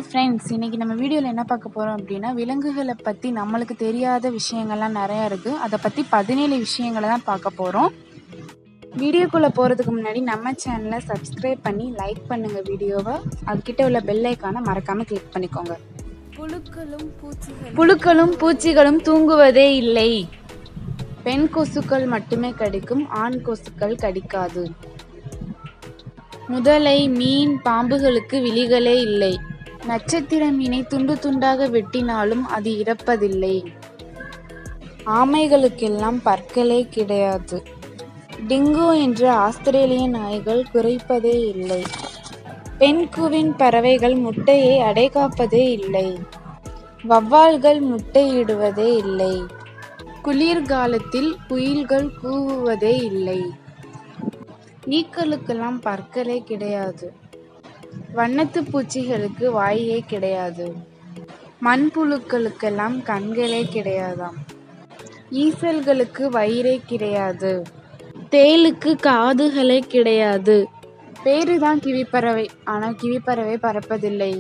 Friends, இன்னைக்கு நம்ம வீடியோவில் என்ன பார்க்க போகிறோம் அப்படின்னா, விலங்குகளை பற்றி நம்மளுக்கு தெரியாத விஷயங்கள்லாம் நிறையா இருக்குது. அதை பற்றி 17 விஷயங்களை தான் பார்க்க போகிறோம். வீடியோக்குள்ளே போகிறதுக்கு முன்னாடி நம்ம சேனலை சப்ஸ்கிரைப் பண்ணி லைக் பண்ணுங்கள் வீடியோவை. அதுக்கிட்ட உள்ள பெல் ஐக்கானை மறக்காமல் கிளிக் பண்ணிக்கோங்க. புழுக்களும் பூச்சிகளும் தூங்குவதே இல்லை. பெண் கொசுக்கள் மட்டுமே கடிக்கும், ஆண் கொசுக்கள் கடிக்காது. முதலை, மீன், பாம்புகளுக்கு விழிகளே இல்லை. நட்சத்திர மீனை துண்டு துண்டாக வெட்டினாலும் அது இறப்பதில்லை. ஆமைகளுக்கெல்லாம் பற்களே கிடையாது. டிங்கோ என்ற ஆஸ்திரேலிய நாய்கள் குறைப்பதே இல்லை. பெண்குவின் பறவைகள் முட்டையை அடைகாப்பதே இல்லை. வவ்வால்கள் முட்டையிடுவதே இல்லை. குளிர்காலத்தில் குயில்கள் கூவுவதே இல்லை. ஈக்களுக்கெல்லாம் பற்களே கிடையாது. வண்ணத்து பூச்சிகளுக்கு வாயே கிடையாது. மண்புழுக்களுக்கெல்லாம் கண்களே கிடையாதாம். ஈசல்களுக்கு வயிறே கிடையாது. தேளுக்கு காதுகளே கிடையாது. பேருதான் கிவிப்பறவை, ஆனால் கிவிப்பறவை பறப்பதில்லை.